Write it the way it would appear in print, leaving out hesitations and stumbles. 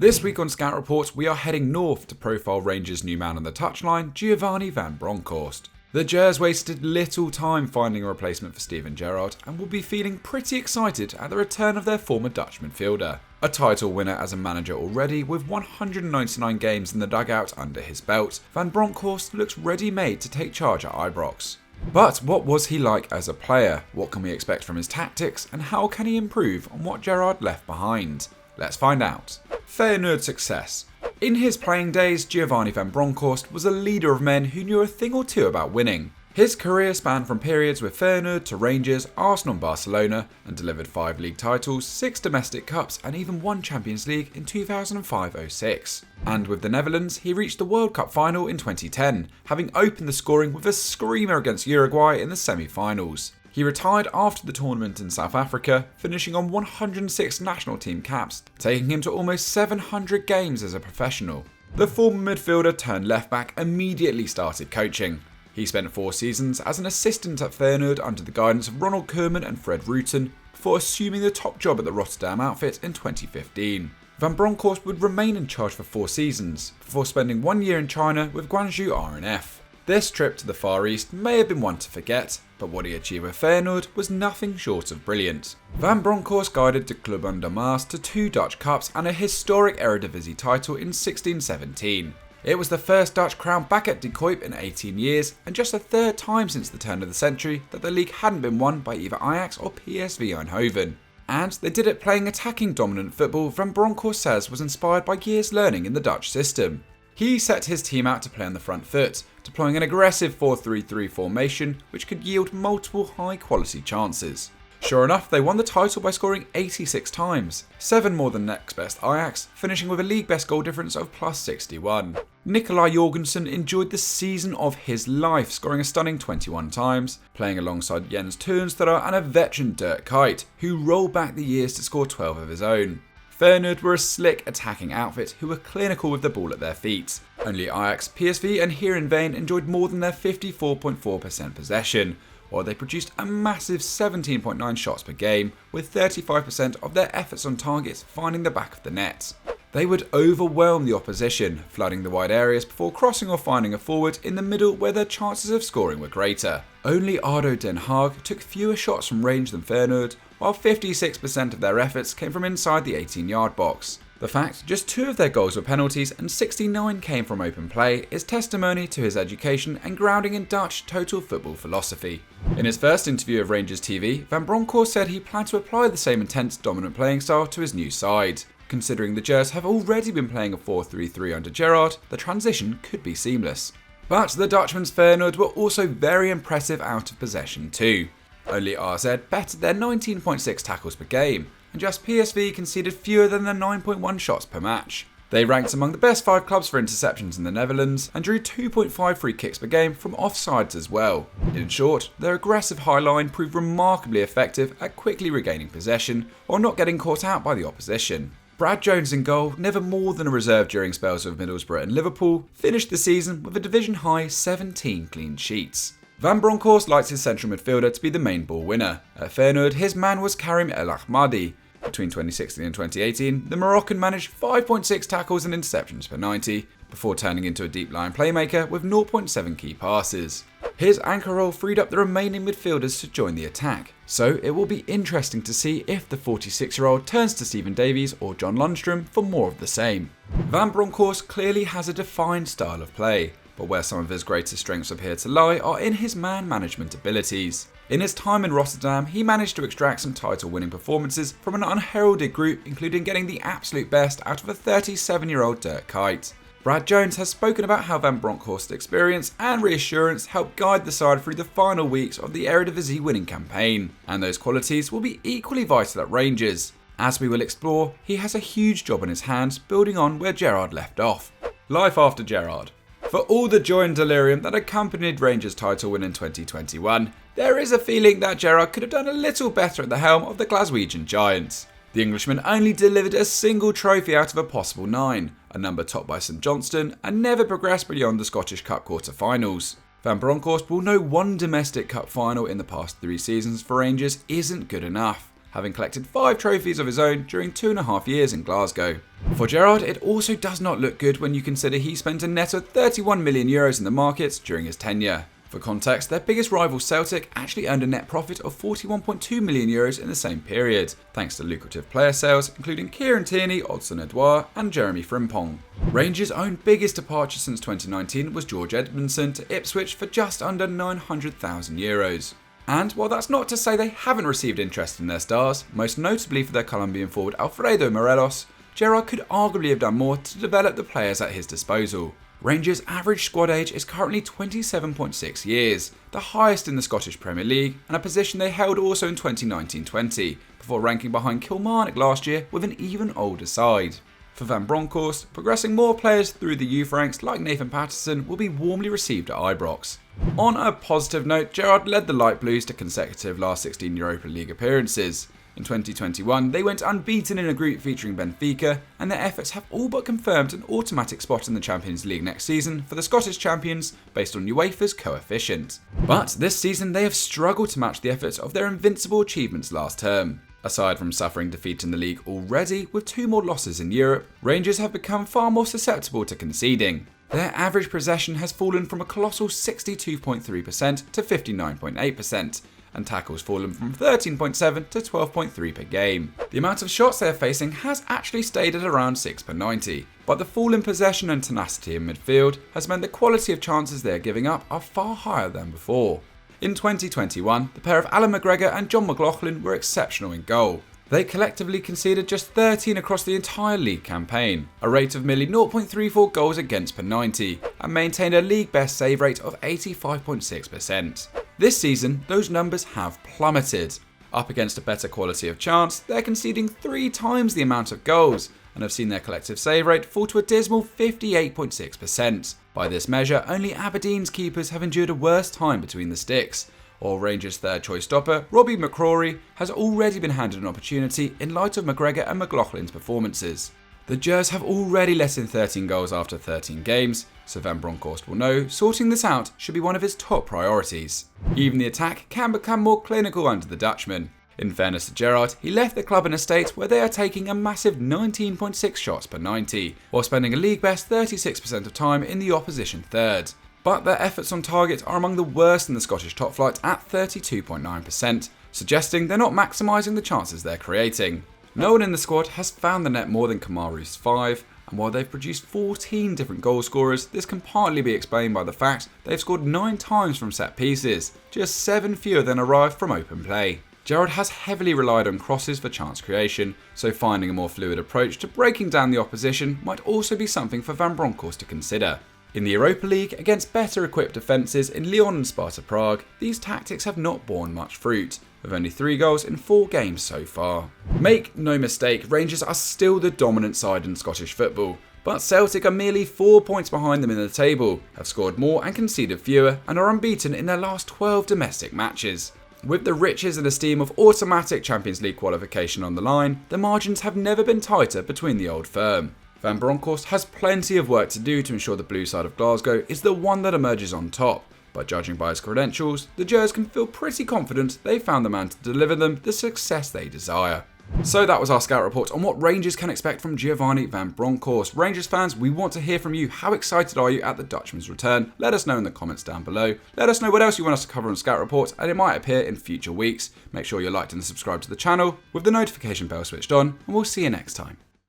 This week on Scout Reports, we are heading north to profile Rangers' new man on the touchline, Giovanni van Bronckhorst. The Gers wasted little time finding a replacement for Steven Gerrard and will be feeling pretty excited at the return of their former Dutch midfielder. A title winner as a manager already, with 199 games in the dugout under his belt, Van Bronckhorst looks ready-made to take charge at Ibrox. But what was he like as a player? What can we expect from his tactics? And how can he improve on what Gerrard left behind? Let's find out. Feyenoord success. In his playing days, Giovanni van Bronckhorst was a leader of men who knew a thing or two about winning. His career spanned from periods with Feyenoord to Rangers, Arsenal and Barcelona, and delivered 5 league titles, 6 domestic cups and even 1 Champions League in 2005-06. And with the Netherlands, he reached the World Cup final in 2010, having opened the scoring with a screamer against Uruguay in the semi-finals. He retired after the tournament in South Africa, finishing on 106 national team caps, taking him to almost 700 games as a professional. The former midfielder turned left-back immediately started coaching. He spent 4 seasons as an assistant at Feyenoord under the guidance of Ronald Koeman and Fred Rutten, before assuming the top job at the Rotterdam outfit in 2015. Van Bronckhorst would remain in charge for 4 seasons, before spending 1 year in China with Guangzhou RNF. This trip to the Far East may have been one to forget, but what he achieved with Feyenoord was nothing short of brilliant. Van Bronckhorst guided the Club under Maas to 2 Dutch Cups and a historic Eredivisie title in 16-17. It was the first Dutch crown back at De Kuip in 18 years, and just the 3rd time since the turn of the century that the league hadn't been won by either Ajax or PSV Eindhoven. And they did it playing attacking dominant football Van Bronckhorst says was inspired by years learning in the Dutch system. He set his team out to play on the front foot, deploying an aggressive 4-3-3 formation which could yield multiple high-quality chances. Sure enough, they won the title by scoring 86 times, 7 more than next best Ajax, finishing with a league best goal difference of +61. Nicolai Jorgensen enjoyed the season of his life, scoring a stunning 21 times, playing alongside Jens Toornstra and a veteran Dirk Kuyt, who rolled back the years to score 12 of his own. Feyenoord were a slick attacking outfit who were clinical with the ball at their feet. Only Ajax, PSV and Heerenveen enjoyed more than their 54.4% possession, while they produced a massive 17.9 shots per game, with 35% of their efforts on target finding the back of the net. They would overwhelm the opposition, flooding the wide areas before crossing or finding a forward in the middle where their chances of scoring were greater. Only ADO Den Haag took fewer shots from range than Feyenoord, while 56% of their efforts came from inside the 18-yard box. The fact just 2 of their goals were penalties and 69 came from open play is testimony to his education and grounding in Dutch total football philosophy. In his first interview of Rangers TV, Van Bronckhorst said he planned to apply the same intense dominant playing style to his new side. Considering the Gers have already been playing a 4-3-3 under Gerrard, the transition could be seamless. But the Dutchman's Feyenoord were also very impressive out of possession too. Only RZ bettered their 19.6 tackles per game, and just PSV conceded fewer than their 9.1 shots per match. They ranked among the best 5 clubs for interceptions in the Netherlands and drew 2.5 free kicks per game from offsides as well. In short, their aggressive high line proved remarkably effective at quickly regaining possession while not getting caught out by the opposition. Brad Jones in goal, never more than a reserve during spells with Middlesbrough and Liverpool, finished the season with a division-high 17 clean sheets. Van Bronckhorst likes his central midfielder to be the main ball winner. At Feyenoord, his man was Karim El Ahmadi. Between 2016 and 2018, the Moroccan managed 5.6 tackles and interceptions per 90, before turning into a deep-line playmaker with 0.7 key passes. His anchor role freed up the remaining midfielders to join the attack, so it will be interesting to see if the 46-year-old turns to Stephen Davies or John Lundstrom for more of the same. Van Bronckhorst clearly has a defined style of play, but where some of his greatest strengths appear to lie are in his man management abilities. In his time in Rotterdam, he managed to extract some title-winning performances from an unheralded group, including getting the absolute best out of a 37-year-old Dirk Kuyt. Brad Jones has spoken about how Van Bronckhorst's experience and reassurance helped guide the side through the final weeks of the Eredivisie winning campaign, and those qualities will be equally vital at Rangers. As we will explore, he has a huge job on his hands building on where Gerrard left off. Life after Gerrard. For all the joy and delirium that accompanied Rangers' title win in 2021, there is a feeling that Gerrard could have done a little better at the helm of the Glaswegian Giants. The Englishman only delivered a single trophy out of a possible 9, a number topped by St Johnstone, and never progressed beyond the Scottish Cup quarter-finals. Van Bronckhorst will know one domestic cup final in the past 3 seasons for Rangers isn't good enough, having collected 5 trophies of his own during 2.5 years in Glasgow. For Gerrard, it also does not look good when you consider he spent a net of €31 million in the market during his tenure. For context, their biggest rival Celtic actually earned a net profit of €41.2 million in the same period, thanks to lucrative player sales including Kieran Tierney, Odsonne Edouard and Jeremy Frimpong. Rangers' own biggest departure since 2019 was George Edmondson to Ipswich for just under €900,000. And while that's not to say they haven't received interest in their stars, most notably for their Colombian forward Alfredo Morelos, Gerrard could arguably have done more to develop the players at his disposal. Rangers' average squad age is currently 27.6 years, the highest in the Scottish Premier League, and a position they held also in 2019-20, before ranking behind Kilmarnock last year with an even older side. For Van Bronckhorst, progressing more players through the youth ranks like Nathan Patterson will be warmly received at Ibrox. On a positive note, Gerrard led the Light Blues to consecutive last 16 Europa League appearances. In 2021, they went unbeaten in a group featuring Benfica, and their efforts have all but confirmed an automatic spot in the Champions League next season for the Scottish champions based on UEFA's coefficient. But this season they have struggled to match the efforts of their invincible achievements last term. Aside from suffering defeat in the league already, with 2 more losses in Europe, Rangers have become far more susceptible to conceding. Their average possession has fallen from a colossal 62.3% to 59.8%. and tackles fallen from 13.7 to 12.3 per game. The amount of shots they are facing has actually stayed at around 6 per 90, but the fall in possession and tenacity in midfield has meant the quality of chances they are giving up are far higher than before. In 2021, the pair of Alan McGregor and John McLaughlin were exceptional in goal. They collectively conceded just 13 across the entire league campaign, a rate of merely 0.34 goals against per 90, and maintained a league best save rate of 85.6%. This season, those numbers have plummeted. Up against a better quality of chance, they're conceding 3 times the amount of goals, and have seen their collective save rate fall to a dismal 58.6%. By this measure, only Aberdeen's keepers have endured a worse time between the sticks, or Rangers' third choice stopper, Robbie McCrory, has already been handed an opportunity in light of McGregor and McLaughlin's performances. The Gers have already let in 13 goals after 13 games, so Van Bronckhorst will know sorting this out should be one of his top priorities. Even the attack can become more clinical under the Dutchman. In fairness to Gerrard, he left the club in a state where they are taking a massive 19.6 shots per 90, while spending a league best 36% of time in the opposition third. But their efforts on target are among the worst in the Scottish top flight at 32.9%, suggesting they're not maximising the chances they're creating. No one in the squad has found the net more than Kamaru's 5, and while they've produced 14 different goal scorers, this can partly be explained by the fact they've scored 9 times from set pieces, just 7 fewer than arrived from open play. Gerrard has heavily relied on crosses for chance creation, so finding a more fluid approach to breaking down the opposition might also be something for Van Bronckhorst to consider. In the Europa League, against better equipped defences in Lyon and Sparta Prague, these tactics have not borne much fruit, with only 3 goals in 4 games so far. Make no mistake, Rangers are still the dominant side in Scottish football, but Celtic are merely 4 points behind them in the table, have scored more and conceded fewer, and are unbeaten in their last 12 domestic matches. With the riches and esteem of automatic Champions League qualification on the line, the margins have never been tighter between the old firm. Van Bronckhorst has plenty of work to do to ensure the blue side of Glasgow is the one that emerges on top, but judging by his credentials, the Gers can feel pretty confident they found the man to deliver them the success they desire. So that was our scout report on what Rangers can expect from Giovanni van Bronckhorst. Rangers fans, we want to hear from you. How excited are you at the Dutchman's return? Let us know in the comments down below. Let us know what else you want us to cover on Scout Report, and it might appear in future weeks. Make sure you're liked and subscribed to the channel with the notification bell switched on, and we'll see you next time.